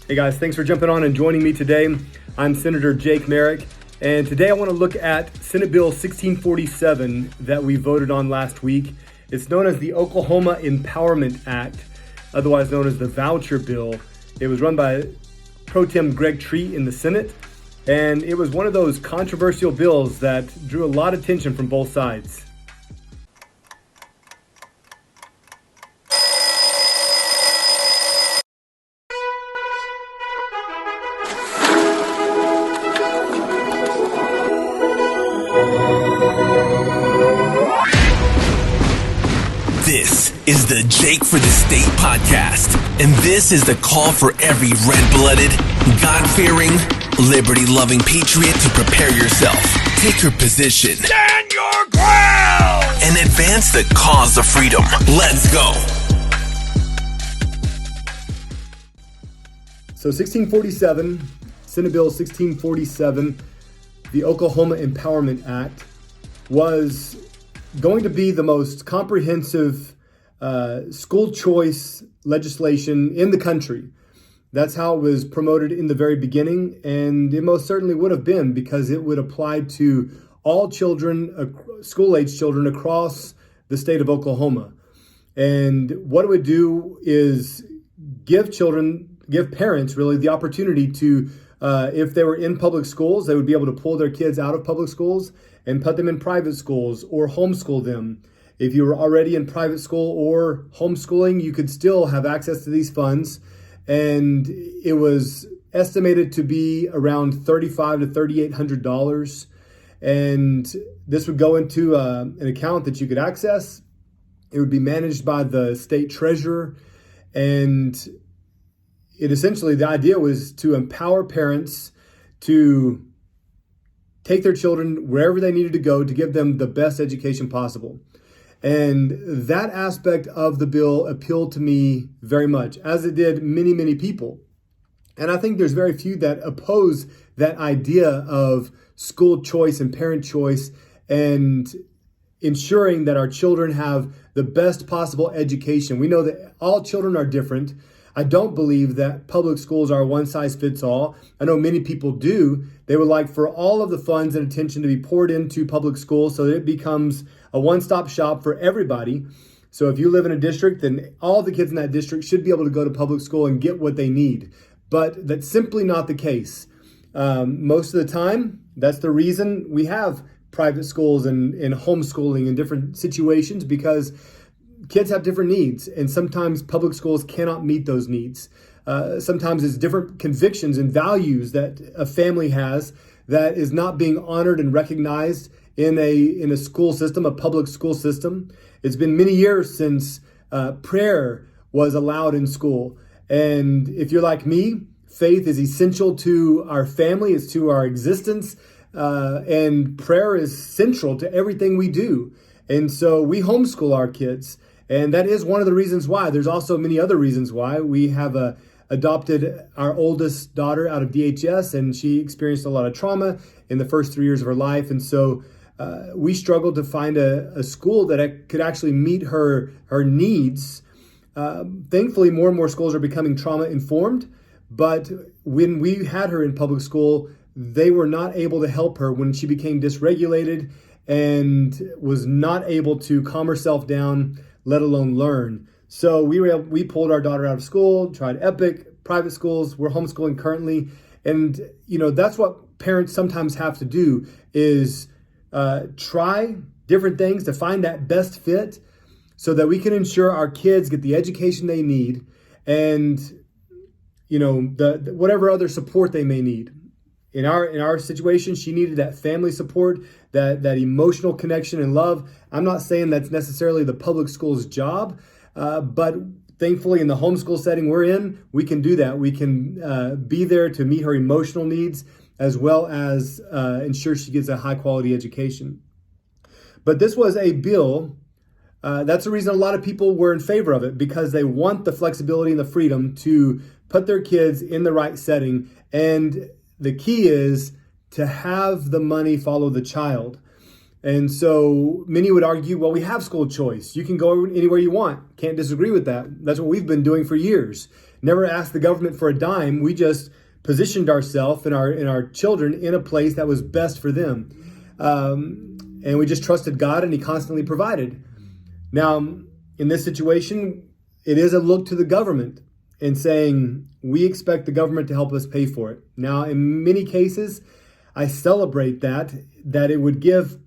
Hey guys, thanks for jumping on and joining me today. I'm Senator Jake Merrick, and today I want to look at Senate Bill 1647 that we voted on last week. It's known as the Oklahoma Empowerment Act, otherwise known as the Voucher Bill. It was run by Pro Tem Greg Treat in the Senate, and it was one of those controversial bills that drew a lot of attention from both sides. This is the Jake for the State podcast, and this is the call for every red-blooded, God-fearing, liberty-loving patriot to prepare yourself, take your position, stand your ground, and advance the cause of freedom. Let's go. So 1647, Senate Bill 1647, the Oklahoma Empowerment Act, was going to be the most comprehensive school choice legislation in the country. That's how it was promoted in the very beginning, and it most certainly would have been, because it would apply to all children, school-age children across the state of Oklahoma. And what it would do is give parents really the opportunity to, if they were in public schools, they would be able to pull their kids out of public schools and put them in private schools or homeschool them. If you were already in private school or homeschooling, you could still have access to these funds. And it was estimated to be around $3,500 to $3,800. And this would go into an account that you could access. It would be managed by the state treasurer. And it essentially, the idea was to empower parents to take their children wherever they needed to go to give them the best education possible. And that aspect of the bill appealed to me very much, as it did many, many people. And I think there's very few that oppose that idea of school choice and parent choice and ensuring that our children have the best possible education. We know that all children are different. I don't believe that public schools are one size fits all. I know many people do. They would like for all of the funds and attention to be poured into public schools so that it becomes a one-stop shop for everybody. So if you live in a district, then all the kids in that district should be able to go to public school and get what they need. But that's simply not the case. Most of the time, that's the reason we have private schools and homeschooling in different situations, because kids have different needs, and sometimes public schools cannot meet those needs. Sometimes it's different convictions and values that a family has that is not being honored and recognized in a school system, a public school system. It's been many years since prayer was allowed in school. And if you're like me, faith is essential to our family, it's to our existence, and prayer is central to everything we do. And so we homeschool our kids. And that is one of the reasons why. There's also many other reasons why. We have adopted our oldest daughter out of DHS, and she experienced a lot of trauma in the first 3 years of her life. And so we struggled to find a school that could actually meet her needs. Thankfully, more and more schools are becoming trauma-informed. But when we had her in public school, they were not able to help her when she became dysregulated and was not able to calm herself down, let alone learn. So we pulled our daughter out of school, tried Epic, private schools. We're homeschooling currently. And, that's what parents sometimes have to do is try different things to find that best fit so that we can ensure our kids get the education they need and, whatever other support they may need. In our situation, she needed that family support, that emotional connection and love. I'm not saying that's necessarily the public school's job, but thankfully in the homeschool setting we're in, we can do that. We can be there to meet her emotional needs as well as ensure she gets a high quality education. But this was a bill, that's the reason a lot of people were in favor of it, because they want the flexibility and the freedom to put their kids in the right setting. And the key is to have the money follow the child. And so many would argue, well, we have school choice. You can go anywhere you want. Can't disagree with that. That's what we've been doing for years. Never asked the government for a dime. We just positioned ourselves and our children in a place that was best for them. And we just trusted God, and He constantly provided. Now, in this situation, it is a look to the government and saying, we expect the government to help us pay for it. Now, in many cases, I celebrate that it would give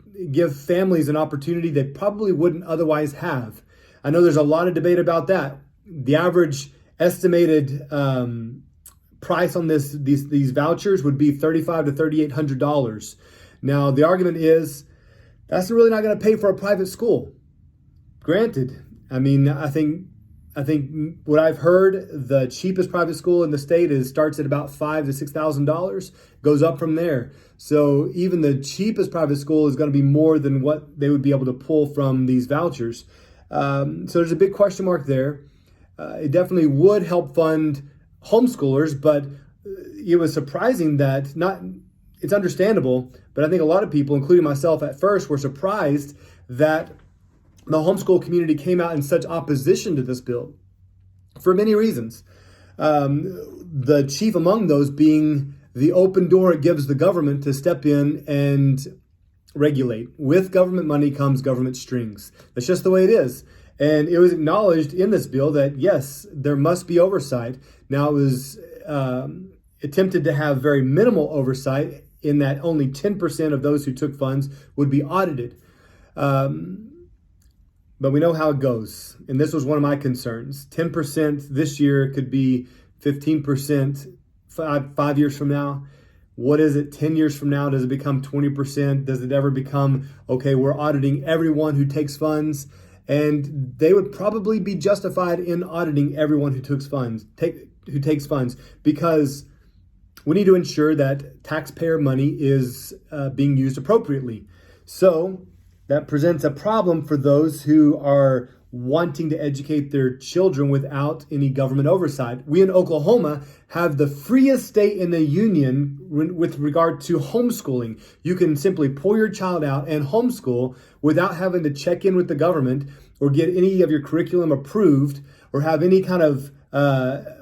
families an opportunity they probably wouldn't otherwise have. I know there's a lot of debate about that. The average estimated price on these vouchers would be $3,500 to $3,800. Now, the argument is that's really not going to pay for a private school. Granted, I mean, I think what I've heard, the cheapest private school in the state starts at about $5,000 to $6,000, goes up from there. So even the cheapest private school is going to be more than what they would be able to pull from these vouchers. So there's a big question mark there. It definitely would help fund homeschoolers, but it was surprising that it's understandable, but I think a lot of people, including myself at first, were surprised that the homeschool community came out in such opposition to this bill for many reasons. The chief among those being the open door it gives the government to step in and regulate. With government money comes government strings. That's just the way it is. And it was acknowledged in this bill that, yes, there must be oversight. Now, it was attempted to have very minimal oversight in that only 10% of those who took funds would be audited. But we know how it goes. And this was one of my concerns. 10% this year could be 15% 5 years from now. What is it 10 years from now? Does it become 20%? Does it ever become, okay, we're auditing everyone who takes funds? And they would probably be justified in auditing everyone who takes funds, because we need to ensure that taxpayer money is being used appropriately. So that presents a problem for those who are wanting to educate their children without any government oversight. We in Oklahoma have the freest state in the union with regard to homeschooling. You can simply pull your child out and homeschool without having to check in with the government or get any of your curriculum approved or have any kind of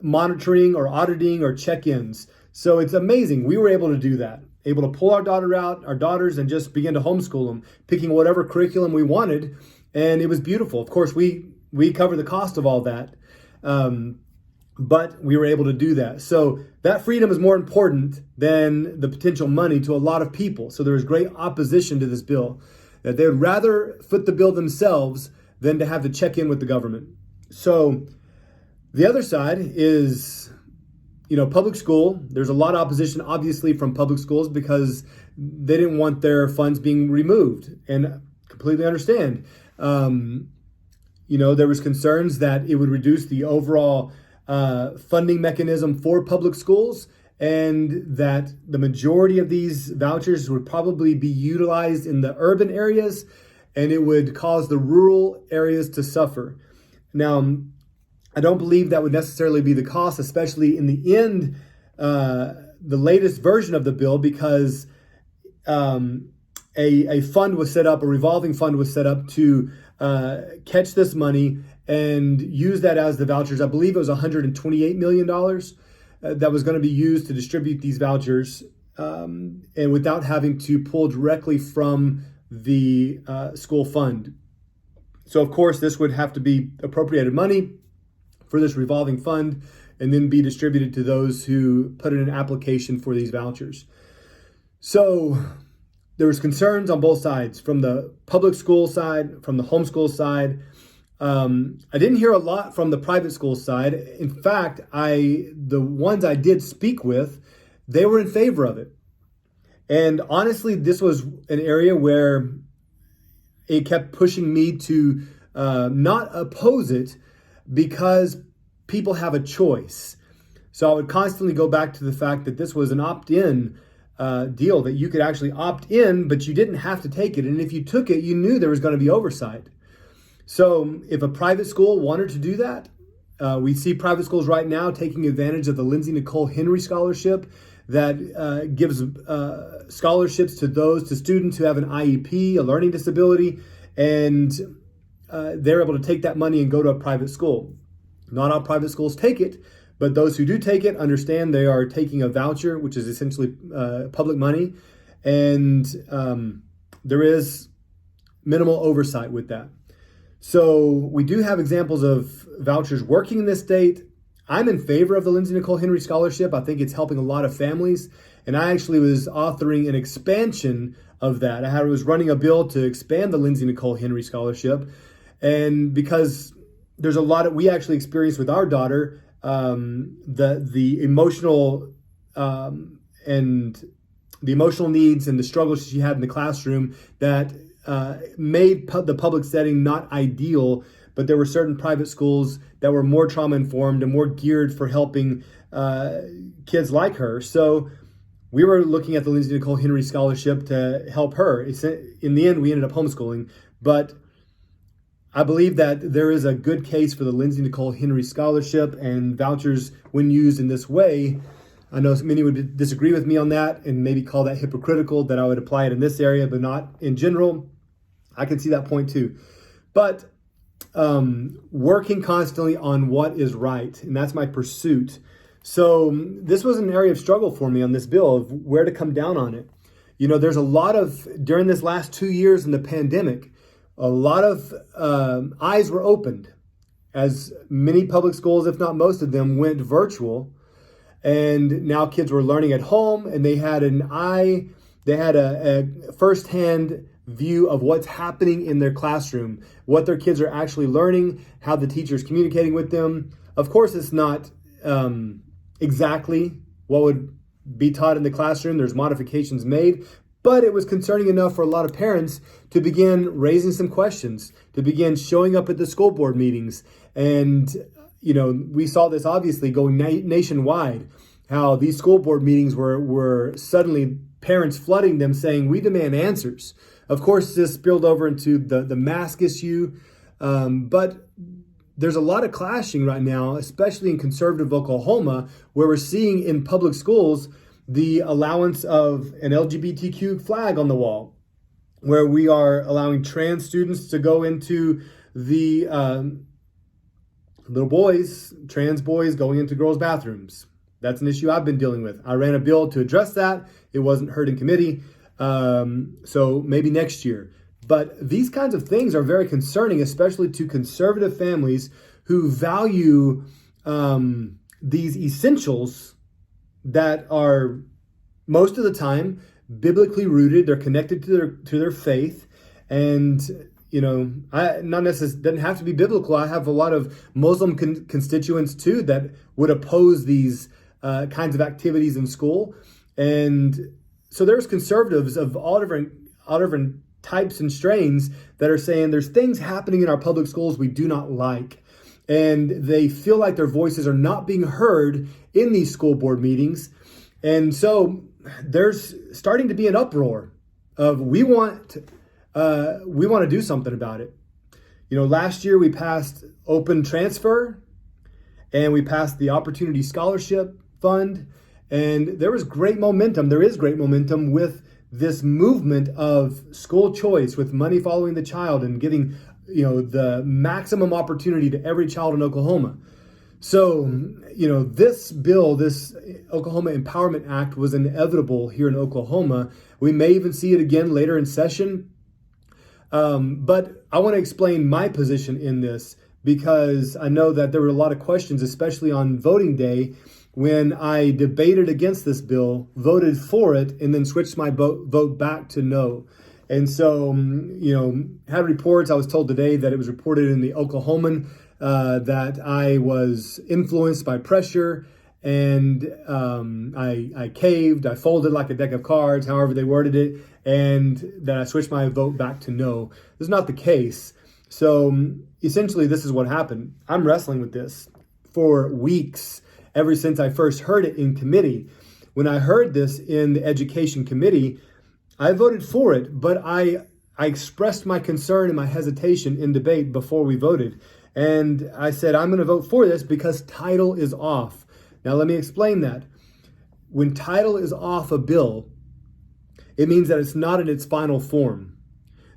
monitoring or auditing or check-ins. So it's amazing. We were able to do that. Able to pull our daughters, and just begin to homeschool them, picking whatever curriculum we wanted. And it was beautiful. Of course, we cover the cost of all that. But we were able to do that. So that freedom is more important than the potential money to a lot of people. So there was great opposition to this bill, that they would rather foot the bill themselves than to have to check in with the government. So the other side is, public school. There's a lot of opposition, obviously, from public schools because they didn't want their funds being removed, and completely understand. There was concerns that it would reduce the overall funding mechanism for public schools, and that the majority of these vouchers would probably be utilized in the urban areas, and it would cause the rural areas to suffer. Now, I don't believe that would necessarily be the cost, especially in the end, the latest version of the bill, because a fund was set up, a revolving fund was set up to catch this money and use that as the vouchers. I believe it was $128 million that was going to be used to distribute these vouchers, and without having to pull directly from the school fund. So, of course, this would have to be appropriated money for this revolving fund and then be distributed to those who put in an application for these vouchers. So there was concerns on both sides, from the public school side, from the homeschool side. I didn't hear a lot from the private school side. In fact, the ones I did speak with, they were in favor of it. And honestly, this was an area where it kept pushing me to not oppose it, because people have a choice. So I would constantly go back to the fact that this was an opt-in deal, that you could actually opt in, but you didn't have to take it. And if you took it, you knew there was going to be oversight. So if a private school wanted to do that, we see private schools right now taking advantage of the Lindsay Nicole Henry Scholarship that gives scholarships to students who have an IEP, a learning disability, and they're able to take that money and go to a private school. Not all private schools take it, but those who do take it understand they are taking a voucher, which is essentially public money, and there is minimal oversight with that. So we do have examples of vouchers working in this state. I'm in favor of the Lindsay Nicole Henry Scholarship. I think it's helping a lot of families. And I actually was authoring an expansion of that. I was running a bill to expand the Lindsay Nicole Henry Scholarship. And because there's a lot we actually experienced with our daughter, the emotional and the emotional needs and the struggles she had in the classroom that made the public setting not ideal. But there were certain private schools that were more trauma-informed and more geared for helping kids like her. So we were looking at the Lindsay Nicole Henry Scholarship to help her. In the end, we ended up homeschooling. But I believe that there is a good case for the Lindsay Nicole Henry Scholarship, and vouchers, when used in this way, I know many would disagree with me on that and maybe call that hypocritical, that I would apply it in this area, but not in general. I can see that point too. But working constantly on what is right, and that's my pursuit. So this was an area of struggle for me on this bill of where to come down on it. You know, there's a lot of, during this last 2 years in the pandemic, a lot of eyes were opened as many public schools, if not most of them, went virtual. And now kids were learning at home, and they had a firsthand view of what's happening in their classroom, what their kids are actually learning, how the teacher's communicating with them. Of course, it's not exactly what would be taught in the classroom. There's modifications made, but it was concerning enough for a lot of parents to begin raising some questions, to begin showing up at the school board meetings. And, you know, we saw this obviously going nationwide, how these school board meetings were suddenly parents flooding them saying, "We demand answers." Of course, this spilled over into the mask issue, but there's a lot of clashing right now, especially in conservative Oklahoma, where we're seeing in public schools the allowance of an LGBTQ flag on the wall, where we are allowing trans students to go into the trans boys going into girls' bathrooms. That's an issue I've been dealing with. I ran a bill to address that. It wasn't heard in committee. So maybe next year. But these kinds of things are very concerning, especially to conservative families who value these essentials that are most of the time biblically rooted. They're connected to their faith. And, you know, not necessarily doesn't have to be biblical. I have a lot of Muslim constituents too that would oppose these kinds of activities in school. And so there's conservatives of all different types and strains that are saying there's things happening in our public schools we do not like. And they feel like their voices are not being heard in these school board meetings. And so there's starting to be an uproar of we want to do something about it. You know, last year we passed open transfer and we passed the Opportunity Scholarship Fund. And there is great momentum with this movement of school choice, with money following the child and getting, you know, the maximum opportunity to every child in Oklahoma. So, you know, this bill, this Oklahoma Empowerment Act, was inevitable here in Oklahoma. We may even see it again later in session. But I want to explain my position in this, because I know that there were a lot of questions, especially on voting day, when I debated against this bill, voted for it, and then switched my vote back to no. And so, you know, had reports. I was told today that it was reported in the Oklahoman that I was influenced by pressure, and I caved, I folded like a deck of cards, however they worded it, and that I switched my vote back to no. This is not the case. So essentially, this is what happened. I'm wrestling with this for weeks, ever since I first heard it in committee. When I heard this in the Education Committee, I voted for it, but I expressed my concern and my hesitation in debate before we voted. And I said, I'm going to vote for this because title is off. Now, let me explain that. when title is off a bill, it means that it's not in its final form.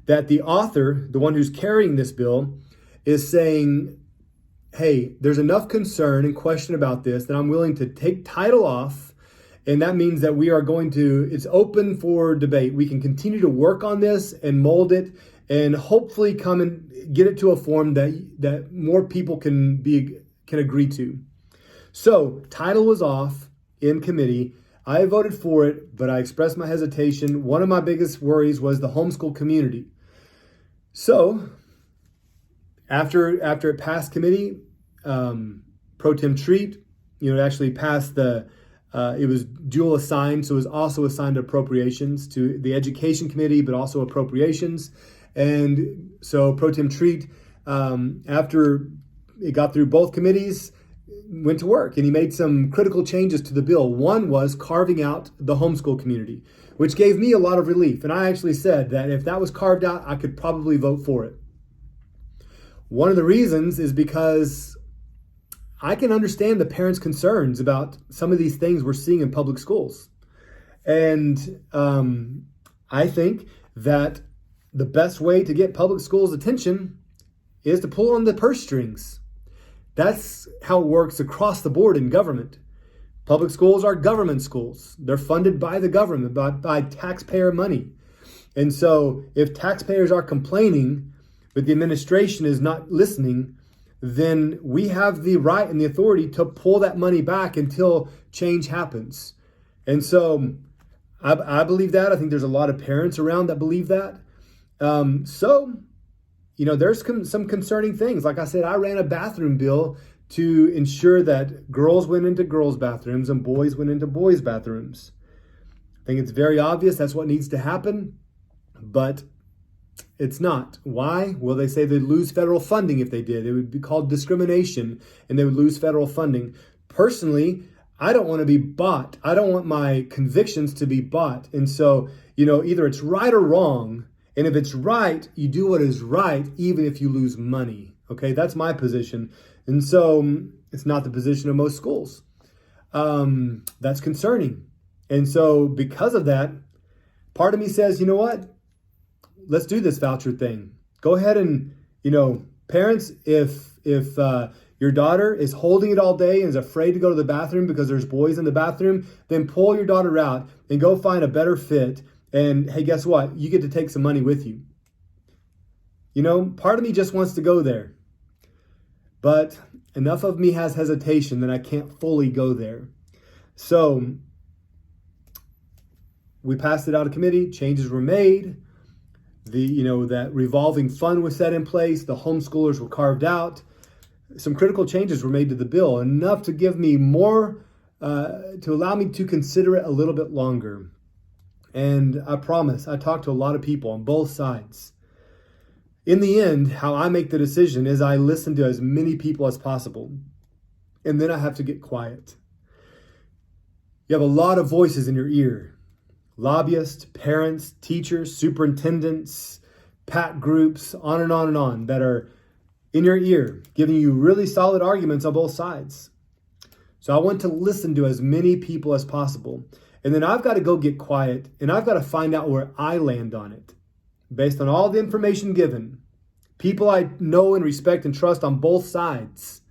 That the author, the one who's carrying this bill, is saying, hey, there's enough concern and question about this that I'm willing to take title off. And that means that it's open for debate. We can continue to work on this and mold it and hopefully come and get it to a form that more people can agree to. So title was off in committee. I voted for it, but I expressed my hesitation. One of my biggest worries was the homeschool community. So after it passed committee, Pro Tem Treat, it actually passed it was dual assigned, so it was also assigned to appropriations to the Education Committee, but also appropriations. And so Pro Tem Treat, after it got through both committees, went to work and he made some critical changes to the bill. One was carving out the homeschool community, which gave me a lot of relief. And I actually said that if that was carved out, I could probably vote for it. One of the reasons is because I can understand the parents' concerns about some of these things we're seeing in public schools. And I think that the best way to get public schools' attention is to pull on the purse strings. That's how it works across the board in government. Public schools are government schools. They're funded by the government, by taxpayer money. And so if taxpayers are complaining, but the administration is not listening, then we have the right and the authority to pull that money back until change happens. And so I believe that. I think there's a lot of parents around that believe that. There's some concerning things. Like I said, I ran a bathroom bill to ensure that girls went into girls' bathrooms and boys went into boys' bathrooms. I think it's very obvious that's what needs to happen, but it's not. Why? Well, they say they'd lose federal funding if they did. It would be called discrimination and they would lose federal funding. Personally, I don't want to be bought. I don't want my convictions to be bought. And so, either it's right or wrong. And if it's right, you do what is right, even if you lose money. Okay, that's my position. And so it's not the position of most schools. That's concerning. And so because of that, part of me says, you know what? Let's do this voucher thing. Go ahead and, parents, if your daughter is holding it all day and is afraid to go to the bathroom because there's boys in the bathroom, then pull your daughter out and go find a better fit. And hey, guess what? You get to take some money with you. Part of me just wants to go there. But enough of me has hesitation that I can't fully go there. So we passed it out of committee. Changes were made. That revolving fund was set in place. The homeschoolers were carved out. Some critical changes were made to the bill, enough to give me more, to allow me to consider it a little bit longer. And I promise, I talked to a lot of people on both sides. In the end, how I make the decision is I listen to as many people as possible. And then I have to get quiet. You have a lot of voices in your ear. Lobbyists, parents, teachers, superintendents, PAC groups, on and on and on, that are in your ear, giving you really solid arguments on both sides. So I want to listen to as many people as possible. And then I've got to go get quiet and I've got to find out where I land on it. Based on all the information given, people I know and respect and trust on both sides.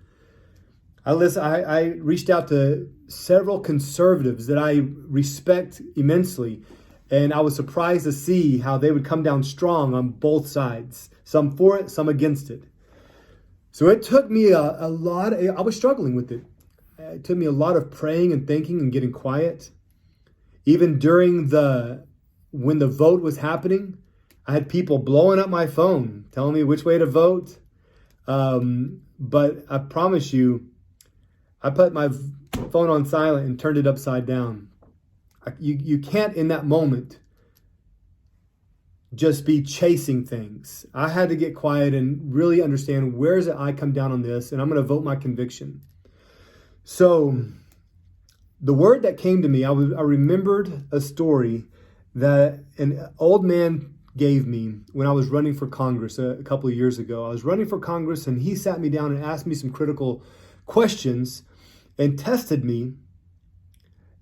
I reached out to several conservatives that I respect immensely, and I was surprised to see how they would come down strong on both sides. Some for it, some against it. So it took me a lot. I was struggling with it. It took me a lot of praying and thinking and getting quiet. Even during when the vote was happening, I had people blowing up my phone, telling me which way to vote. But I promise you, I put my phone on silent and turned it upside down. You can't in that moment just be chasing things. I had to get quiet and really understand where is it I come down on this, and I'm going to vote my conviction. So the word that came to me, I remembered a story that an old man gave me when I was running for Congress a couple of years ago. I was running for Congress and he sat me down and asked me some critical questions and tested me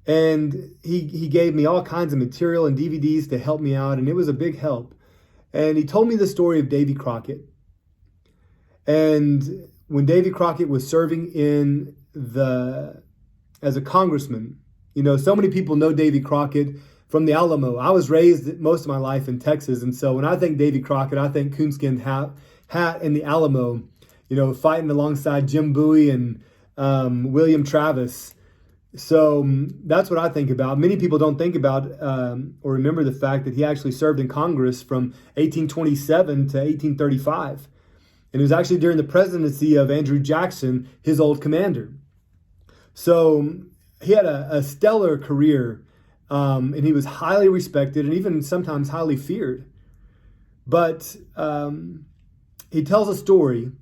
And he gave me all kinds of material and DVDs to help me out, and it was a big help. And he told me the story of Davy Crockett. And when Davy Crockett was serving as a congressman, so many people know Davy Crockett from the Alamo. I was raised most of my life in Texas, and so when I think Davy Crockett, I think coonskin hat and the Alamo, fighting alongside Jim Bowie and William Travis. So that's what I think about. Many people don't think about or remember the fact that he actually served in Congress from 1827 to 1835. And it was actually during the presidency of Andrew Jackson, his old commander. So he had a stellar career, and he was highly respected and even sometimes highly feared. But he tells a story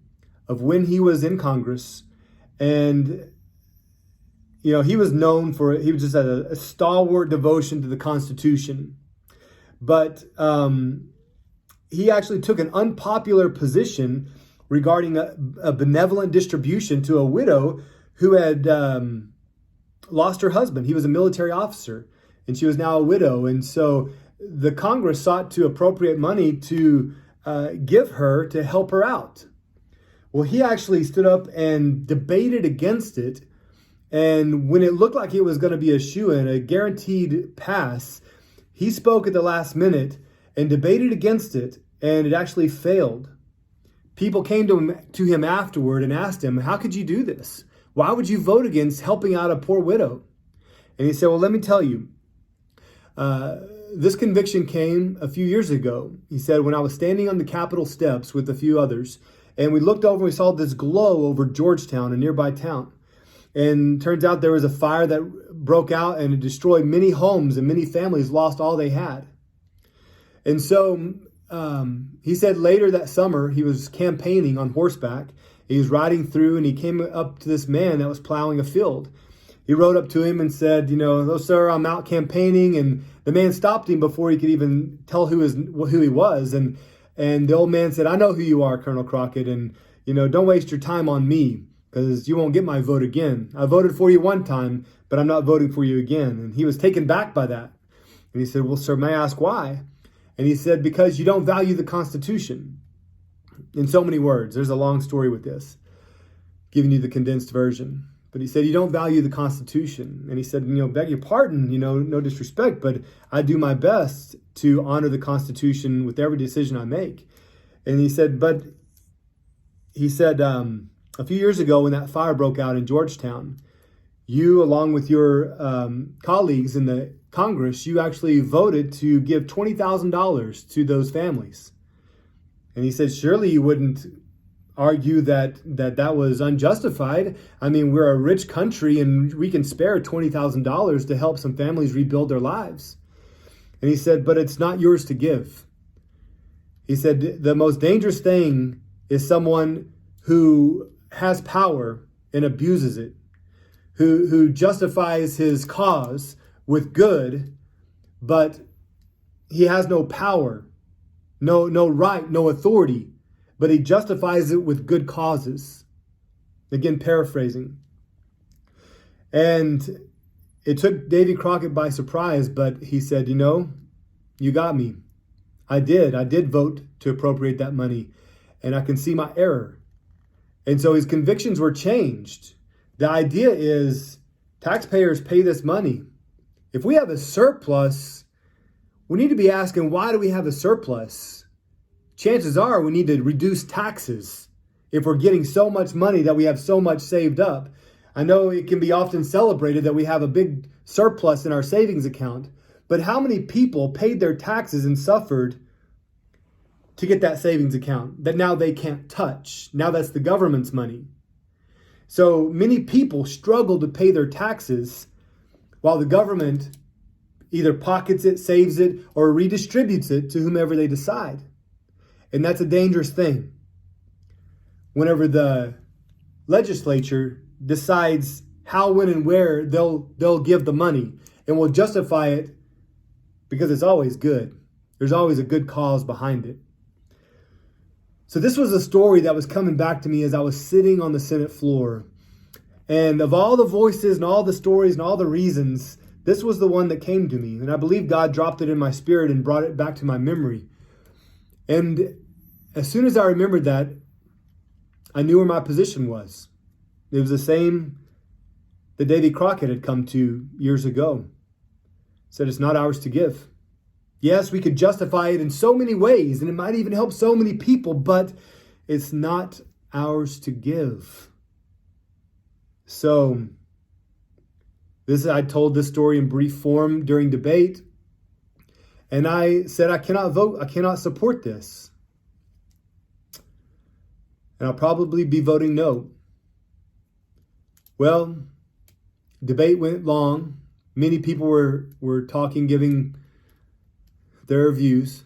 of when he was in Congress, and he was known for, he was just a stalwart devotion to the Constitution. But he actually took an unpopular position regarding a benevolent distribution to a widow who had lost her husband. He was a military officer, and she was now a widow. And so the Congress sought to appropriate money to give her to help her out. Well, he actually stood up and debated against it. And when it looked like it was going to be a shoo-in, a guaranteed pass, he spoke at the last minute and debated against it, and it actually failed. People came to him afterward and asked him, how could you do this? Why would you vote against helping out a poor widow? And he said, well, let me tell you, this conviction came a few years ago. He said, when I was standing on the Capitol steps with a few others, and we looked over and we saw this glow over Georgetown, a nearby town. And turns out there was a fire that broke out and it destroyed many homes, and many families lost all they had. And so he said later that summer, he was campaigning on horseback. He was riding through and he came up to this man that was plowing a field. He rode up to him and said, oh, sir, I'm out campaigning. And the man stopped him before he could even tell who he was. And the old man said, I know who you are, Colonel Crockett. And, don't waste your time on me, because you won't get my vote again. I voted for you one time, but I'm not voting for you again. And he was taken back by that. And he said, well, sir, may I ask why? And he said, because you don't value the Constitution. In so many words, there's a long story with this, giving you the condensed version. But he said, you don't value the Constitution. And he said, beg your pardon, no disrespect, but I do my best to honor the Constitution with every decision I make. And he said, a few years ago when that fire broke out in Georgetown, you, along with your colleagues in the Congress, you actually voted to give $20,000 to those families. And he said, surely you wouldn't argue that was unjustified. I mean, we're a rich country and we can spare $20,000 to help some families rebuild their lives. And he said, but it's not yours to give. He said, the most dangerous thing is someone who has power and abuses it, who justifies his cause with good, but he has no power, no right, no authority, but he justifies it with good causes. Again, paraphrasing. And it took Davy Crockett by surprise, but he said, you got me. I did vote to appropriate that money, and I can see my error. And so his convictions were changed. The idea is taxpayers pay this money. If we have a surplus, we need to be asking, why do we have a surplus? Chances are we need to reduce taxes if we're getting so much money that we have so much saved up. I know it can be often celebrated that we have a big surplus in our savings account, but how many people paid their taxes and suffered to get that savings account that now they can't touch? Now that's the government's money. So many people struggle to pay their taxes while the government either pockets it, saves it, or redistributes it to whomever they decide. And that's a dangerous thing. Whenever the legislature decides how, when, and where they'll give the money, and will justify it because it's always good. There's always a good cause behind it. So this was a story that was coming back to me as I was sitting on the Senate floor. And of all the voices and all the stories and all the reasons this was the one that came to me. And I believe God dropped it in my spirit and brought it back to my memory. And as soon as I remembered that, I knew where my position was. It was the same that Davy Crockett had come to years ago. Said it's not ours to give. Yes, we could justify it in so many ways, and it might even help so many people, but it's not ours to give. So, I told this story in brief form during debate, and I said I cannot vote, I cannot support this. And I'll probably be voting no. Well, debate went long. Many people were talking, giving their views.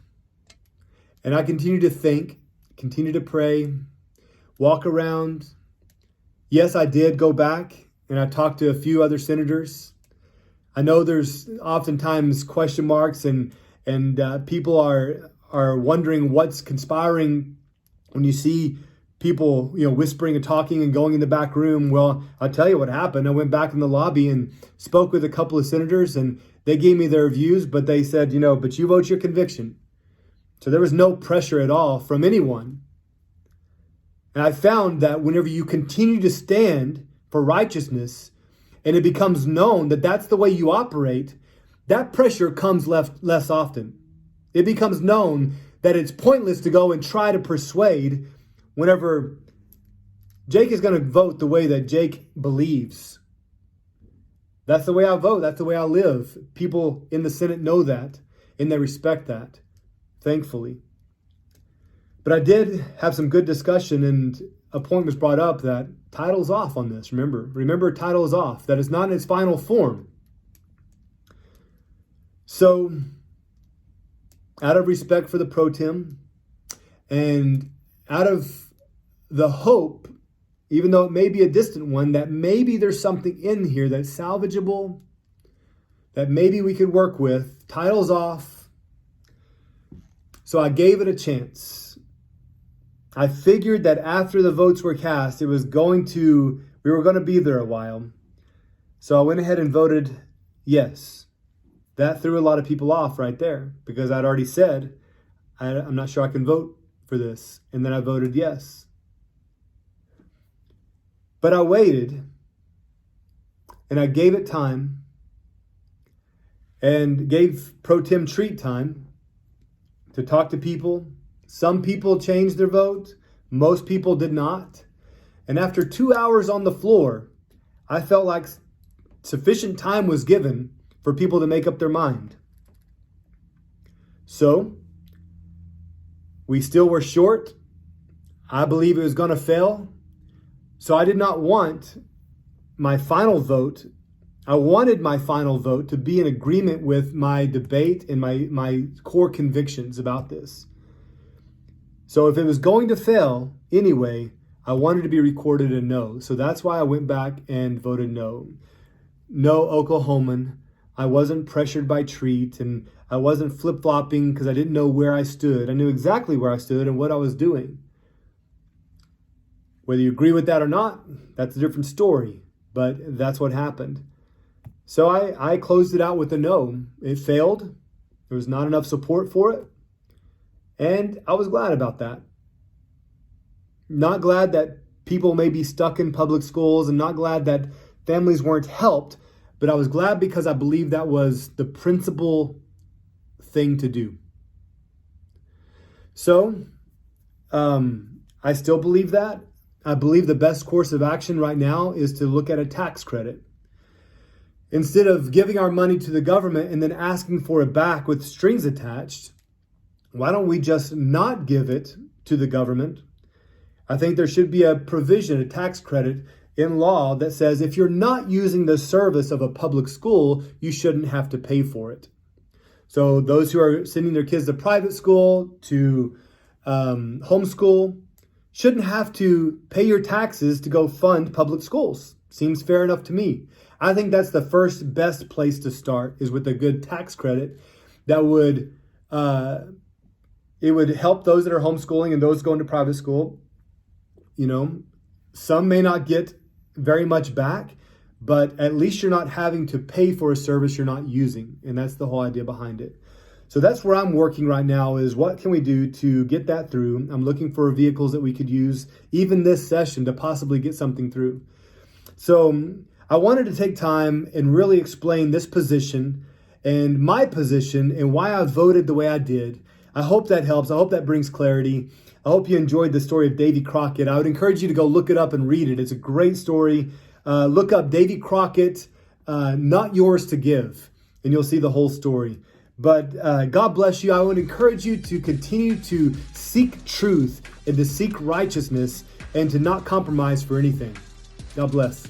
And I continue to think, continue to pray, walk around. Yes, I did go back and I talked to a few other senators. I know there's oftentimes question marks and people are wondering what's conspiring when you see people, whispering and talking and going in the back room. Well, I'll tell you what happened. I went back in the lobby and spoke with a couple of senators, and they gave me their views, but they said, but you vote your conviction. So there was no pressure at all from anyone. And I found that whenever you continue to stand for righteousness and it becomes known that that's the way you operate, that pressure comes less often. It becomes known that it's pointless to go and try to persuade whenever Jake is going to vote the way that Jake believes. That's the way I vote. That's the way I live. People in the Senate know that, and they respect that, thankfully. But I did have some good discussion, and a point was brought up that title's off on this. Remember, title is off. That it's not in its final form. So, out of respect for the pro tem, and out of the hope, even though it may be a distant one, that maybe there's something in here that's salvageable, that maybe we could work with. Title's off. So I gave it a chance. I figured that after the votes were cast, we were going to be there a while. So I went ahead and voted yes. That threw a lot of people off right there because I'd already said, I'm not sure I can vote for this. And then I voted yes. But I waited, and I gave it time, and gave pro tem treat time to talk to people. Some people changed their vote. Most people did not. And after 2 hours on the floor, I felt like sufficient time was given for people to make up their mind. So, we still were short. I believe it was going to fail. So I did not want my final vote. I wanted my final vote to be in agreement with my debate and my core convictions about this. So if it was going to fail anyway, I wanted to be recorded a no. So that's why I went back and voted no. No Oklahoman. I wasn't pressured by treat, and I wasn't flip-flopping because I didn't know where I stood. I knew exactly where I stood and what I was doing. Whether you agree with that or not, that's a different story, but that's what happened. So I closed it out with a no. It failed. There was not enough support for it. And I was glad about that. Not glad that people may be stuck in public schools, and not glad that families weren't helped, but I was glad because I believe that was the principal thing to do. So, I still believe that. I believe the best course of action right now is to look at a tax credit. Instead of giving our money to the government and then asking for it back with strings attached, why don't we just not give it to the government? I think there should be a provision, a tax credit in law that says if you're not using the service of a public school, you shouldn't have to pay for it. So those who are sending their kids to private school, to homeschool, shouldn't have to pay your taxes to go fund public schools. Seems fair enough to me. I think that's the first best place to start, is with a good tax credit that would it would help those that are homeschooling and those going to private school. Some may not get very much back, but at least you're not having to pay for a service you're not using. And that's the whole idea behind it. So that's where I'm working right now, is what can we do to get that through? I'm looking for vehicles that we could use even this session to possibly get something through. So I wanted to take time and really explain this position and my position and why I voted the way I did. I hope that helps. I hope that brings clarity. I hope you enjoyed the story of Davy Crockett. I would encourage you to go look it up and read it. It's a great story. Look up Davy Crockett, Not Yours to Give, and you'll see the whole story. But God bless you. I would encourage you to continue to seek truth and to seek righteousness and to not compromise for anything. God bless.